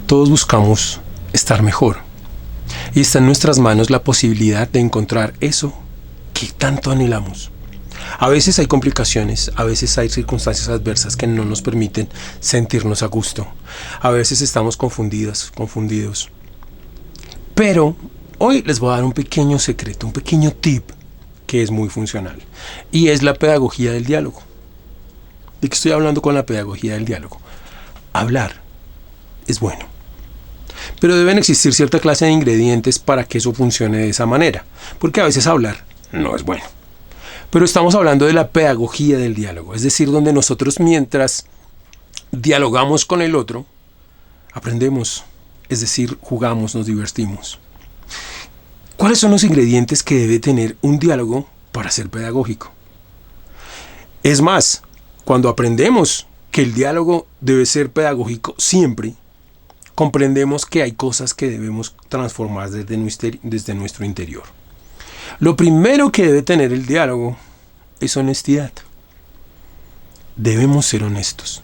Todos buscamos estar mejor y está en nuestras manos la posibilidad de encontrar eso que tanto anhelamos. A veces hay complicaciones, a veces hay circunstancias adversas que no nos permiten sentirnos a gusto. A veces estamos confundidos. Pero hoy les voy a dar un pequeño secreto, un pequeño tip que es muy funcional. Y es la pedagogía del diálogo. ¿De qué estoy hablando con la pedagogía del diálogo? Hablar es bueno. Pero deben existir cierta clase de ingredientes para que eso funcione de esa manera. Porque a veces hablar no es bueno. Pero estamos hablando de la pedagogía del diálogo, es decir, donde nosotros mientras dialogamos con el otro, aprendemos, es decir, jugamos, nos divertimos. ¿Cuáles son los ingredientes que debe tener un diálogo para ser pedagógico? Es más, cuando aprendemos que el diálogo debe ser pedagógico siempre, comprendemos que hay cosas que debemos transformar desde nuestro interior. Lo primero que debe tener el diálogo es honestidad. Debemos ser honestos.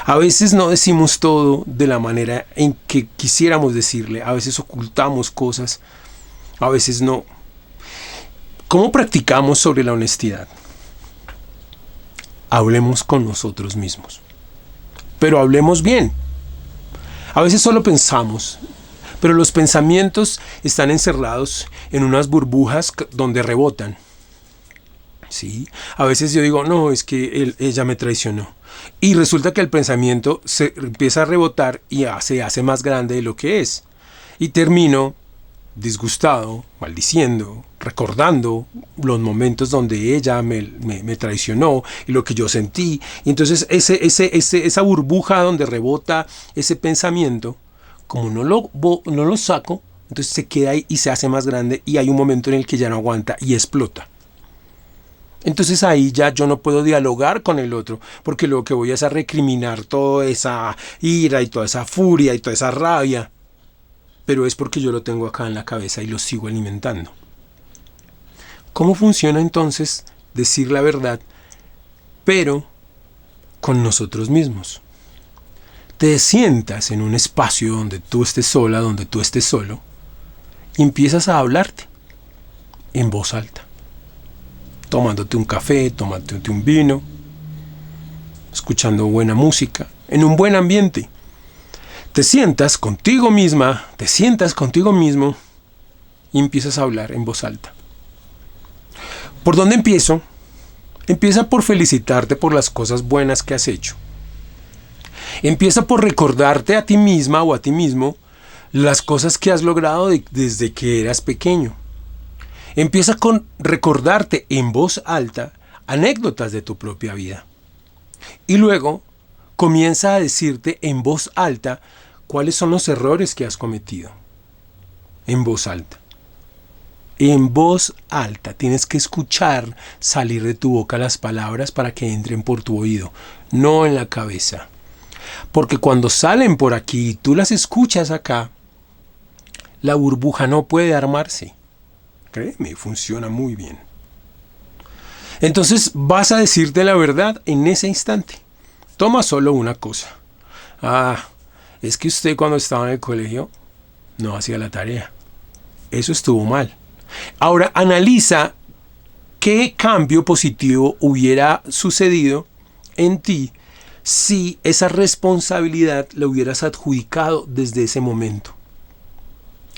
A veces no decimos todo de la manera en que quisiéramos decirle. A veces ocultamos cosas. A veces no. ¿Cómo practicamos sobre la honestidad? Hablemos con nosotros mismos. Pero hablemos bien. A veces solo pensamos, pero los pensamientos están encerrados en unas burbujas donde rebotan. ¿Sí? A veces yo digo, no, es que ella me traicionó. Y resulta que el pensamiento se empieza a rebotar y se hace más grande de lo que es. Y termino disgustado, maldiciendo, recordando los momentos donde ella me traicionó y lo que yo sentí. Y entonces esa burbuja donde rebota ese pensamiento, como no lo saco, entonces se queda ahí y se hace más grande y hay un momento en el que ya no aguanta y explota. Entonces ahí ya yo no puedo dialogar con el otro, porque lo que voy es a recriminar toda esa ira y toda esa furia y toda esa rabia. Pero es porque yo lo tengo acá en la cabeza y lo sigo alimentando. ¿Cómo funciona entonces decir la verdad, pero con nosotros mismos? Te sientas en un espacio donde tú estés sola, donde tú estés solo, y empiezas a hablarte en voz alta. Tomándote un café, tomándote un vino, escuchando buena música, en un buen ambiente. Te sientas contigo misma, te sientas contigo mismo y empiezas a hablar en voz alta. ¿Por dónde empiezo? Empieza por felicitarte por las cosas buenas que has hecho. Empieza por recordarte a ti misma o a ti mismo las cosas que has logrado desde que eras pequeño. Empieza con recordarte en voz alta anécdotas de tu propia vida. Y luego comienza a decirte en voz alta cuáles son los errores que has cometido. En voz alta. En voz alta. Tienes que escuchar salir de tu boca las palabras para que entren por tu oído, no en la cabeza. Porque cuando salen por aquí y tú las escuchas acá, la burbuja no puede armarse. Créeme, funciona muy bien. Entonces vas a decirte la verdad en ese instante. Toma solo una cosa. Es que usted cuando estaba en el colegio no hacía la tarea. Eso estuvo mal. Ahora analiza qué cambio positivo hubiera sucedido en ti si esa responsabilidad la hubieras adjudicado desde ese momento.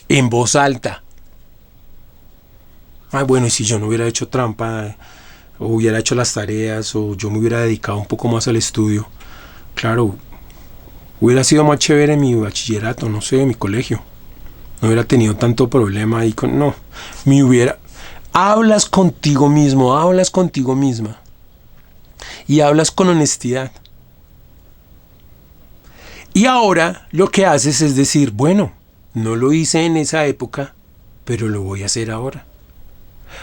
En voz alta. Bueno, y si yo no hubiera hecho trampa, o hubiera hecho las tareas, o yo me hubiera dedicado un poco más al estudio, claro, hubiera sido más chévere mi bachillerato, no sé, mi colegio. No hubiera tenido tanto problema ahí con... No, Hablas contigo mismo, hablas contigo misma. Y hablas con honestidad. Y ahora lo que haces es decir, bueno, no lo hice en esa época, pero lo voy a hacer ahora.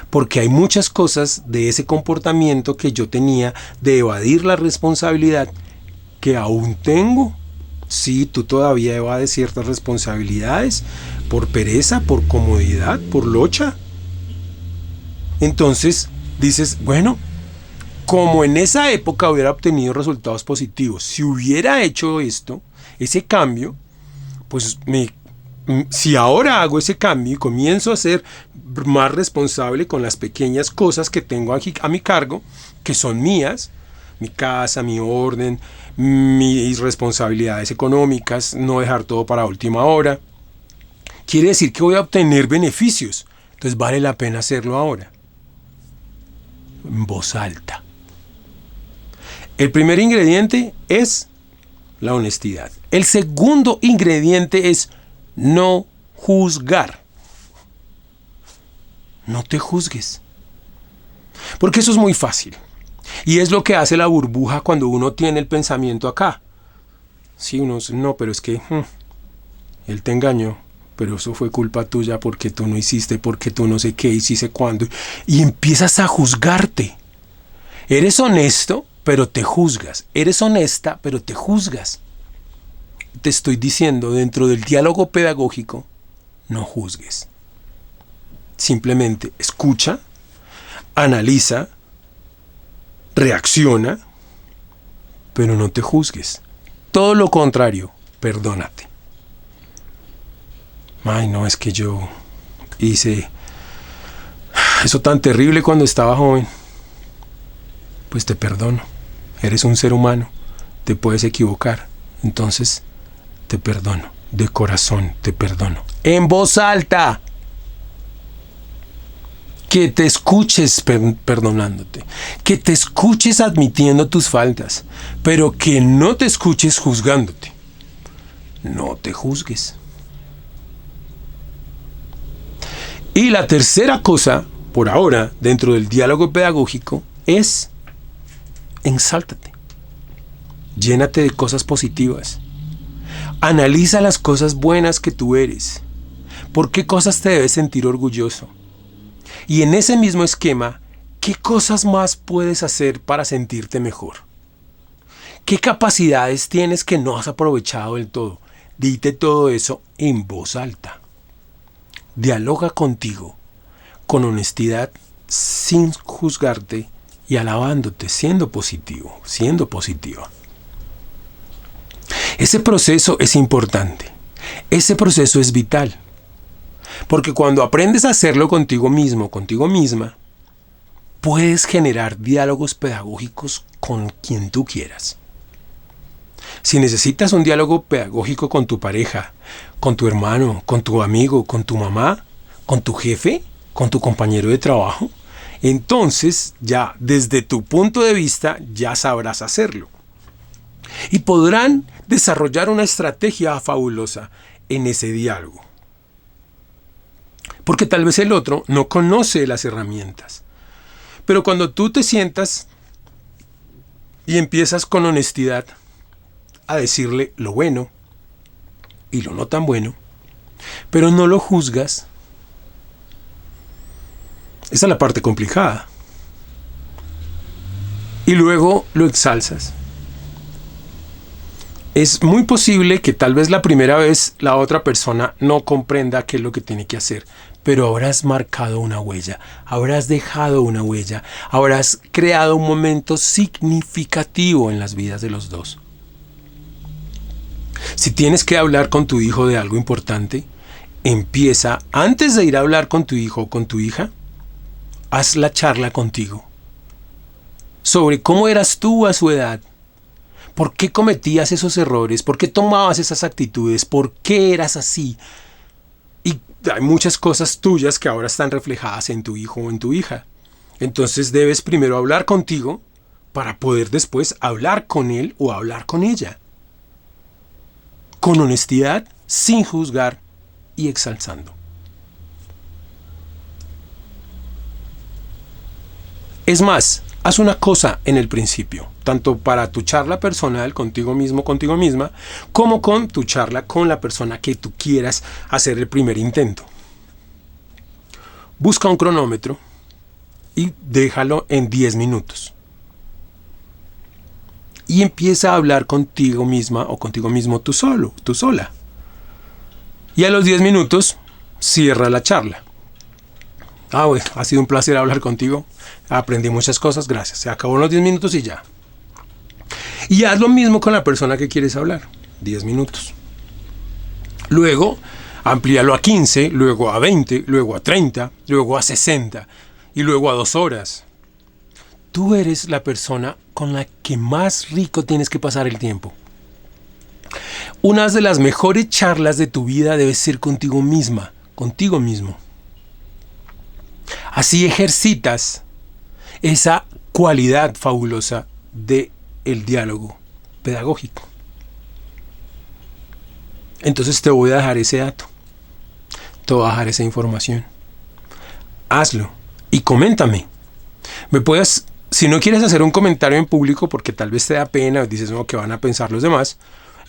Porque hay muchas cosas de ese comportamiento que yo tenía de evadir la responsabilidad que aún tengo. Sí, tú todavía evades ciertas responsabilidades por pereza, por comodidad, por locha. Entonces dices, bueno, como en esa época hubiera obtenido resultados positivos, si hubiera hecho esto, ese cambio, pues si ahora hago ese cambio y comienzo a ser más responsable con las pequeñas cosas que tengo aquí a mi cargo, que son mías, mi casa, mi orden, mis responsabilidades económicas, no dejar todo para última hora, quiere decir que voy a obtener beneficios. Entonces vale la pena hacerlo ahora. En voz alta. El primer ingrediente es la honestidad. El segundo ingrediente es no juzgar. No te juzgues. Porque eso es muy fácil. Y es lo que hace la burbuja cuando uno tiene el pensamiento acá. Sí, uno dice, no, pero es que él te engañó, pero eso fue culpa tuya porque tú no hiciste, porque tú no sé qué hiciste cuándo. Y empiezas a juzgarte. Eres honesto, pero te juzgas. Eres honesta, pero te juzgas. Te estoy diciendo, dentro del diálogo pedagógico, no juzgues. Simplemente escucha, analiza, reacciona, pero no te juzgues. Todo lo contrario, perdónate. Ay, no, es que yo hice eso tan terrible cuando estaba joven. Pues te perdono. Eres un ser humano, te puedes equivocar. Entonces, te perdono. De corazón, te perdono. En voz alta. Que te escuches perdonándote, que te escuches admitiendo tus faltas, pero que no te escuches juzgándote. No te juzgues. Y la tercera cosa, por ahora, dentro del diálogo pedagógico, es exáltate. Llénate de cosas positivas. Analiza las cosas buenas que tú eres. ¿Por qué cosas te debes sentir orgulloso? Y en ese mismo esquema, ¿qué cosas más puedes hacer para sentirte mejor? ¿Qué capacidades tienes que no has aprovechado del todo? Dite todo eso en voz alta. Dialoga contigo con honestidad, sin juzgarte y alabándote, siendo positivo, siendo positiva. Ese proceso es importante. Ese proceso es vital. Porque cuando aprendes a hacerlo contigo mismo, contigo misma, puedes generar diálogos pedagógicos con quien tú quieras. Si necesitas un diálogo pedagógico con tu pareja, con tu hermano, con tu amigo, con tu mamá, con tu jefe, con tu compañero de trabajo, entonces ya desde tu punto de vista ya sabrás hacerlo. Y podrán desarrollar una estrategia fabulosa en ese diálogo. Porque tal vez el otro no conoce las herramientas. Pero cuando tú te sientas y empiezas con honestidad a decirle lo bueno y lo no tan bueno, pero no lo juzgas, esa es la parte complicada. Y luego lo exalzas. Es muy posible que tal vez la primera vez la otra persona no comprenda qué es lo que tiene que hacer, pero habrás marcado una huella, habrás dejado una huella, habrás creado un momento significativo en las vidas de los dos. Si tienes que hablar con tu hijo de algo importante, empieza, antes de ir a hablar con tu hijo o con tu hija, haz la charla contigo sobre cómo eras tú a su edad. ¿Por qué cometías esos errores? ¿Por qué tomabas esas actitudes? ¿Por qué eras así? Y hay muchas cosas tuyas que ahora están reflejadas en tu hijo o en tu hija. Entonces debes primero hablar contigo para poder después hablar con él o hablar con ella. Con honestidad, sin juzgar y exalzando. Es más, haz una cosa en el principio, tanto para tu charla personal contigo mismo, contigo misma, como con tu charla con la persona que tú quieras hacer el primer intento. Busca un cronómetro y déjalo en 10 minutos. Y empieza a hablar contigo misma o contigo mismo tú solo, tú sola. Y a los 10 minutos, cierra la charla. Bueno, ha sido un placer hablar contigo. Aprendí muchas cosas, gracias. Se acabó los 10 minutos y ya. Y haz lo mismo con la persona que quieres hablar. 10 minutos. Luego, amplíalo a 15, luego a 20, luego a 30, luego a 60 y luego a 2 horas. Tú eres la persona con la que más rico tienes que pasar el tiempo. Una de las mejores charlas de tu vida debe ser contigo misma, contigo mismo. Así ejercitas esa cualidad fabulosa del diálogo pedagógico. Entonces te voy a dejar ese dato. Te voy a dejar esa información. Hazlo y coméntame. Me puedes, si no quieres hacer un comentario en público porque tal vez te da pena o dices no, ¿qué van a pensar los demás?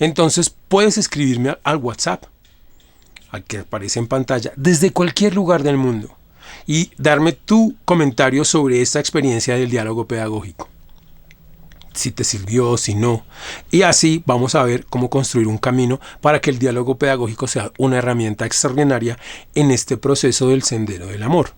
Entonces puedes escribirme al WhatsApp, al que aparece en pantalla, desde cualquier lugar del mundo y darme tu comentario sobre esta experiencia del diálogo pedagógico. Si te sirvió, si no. Y así vamos a ver cómo construir un camino para que el diálogo pedagógico sea una herramienta extraordinaria en este proceso del sendero del amor.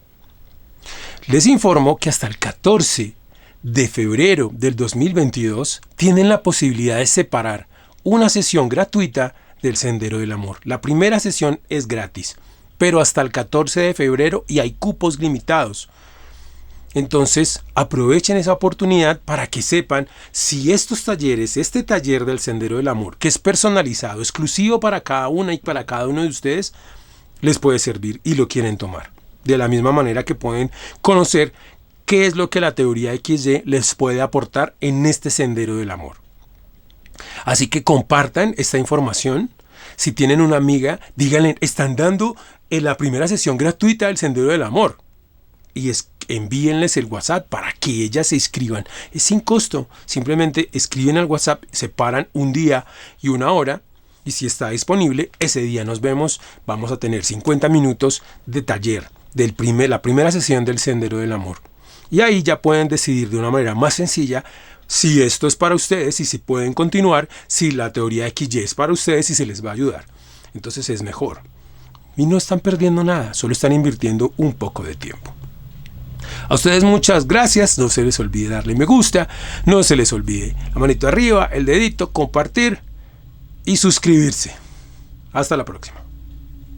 Les informo que hasta el 14 de febrero del 2022 tienen la posibilidad de separar una sesión gratuita del Sendero del Amor. La primera sesión es gratis, pero hasta el 14 de febrero y hay cupos limitados. Entonces aprovechen esa oportunidad para que sepan si estos talleres, este taller del Sendero del Amor, que es personalizado, exclusivo para cada una y para cada uno de ustedes, les puede servir y lo quieren tomar. De la misma manera que pueden conocer qué es lo que la teoría XY les puede aportar en este Sendero del Amor. Así que compartan esta información. Si tienen una amiga, díganle, están dando en la primera sesión gratuita del Sendero del Amor. Y envíenles el WhatsApp para que ellas se inscriban. Es sin costo. Simplemente escriben al WhatsApp, separan un día y una hora. Y si está disponible, ese día nos vemos. Vamos a tener 50 minutos de taller la primera sesión del Sendero del Amor. Y ahí ya pueden decidir de una manera más sencilla si esto es para ustedes y si pueden continuar, si la teoría XY es para ustedes y se les va a ayudar. Entonces es mejor. Y no están perdiendo nada, solo están invirtiendo un poco de tiempo. A ustedes muchas gracias, no se les olvide darle me gusta, no se les olvide la manito arriba, el dedito, compartir y suscribirse. Hasta la próxima.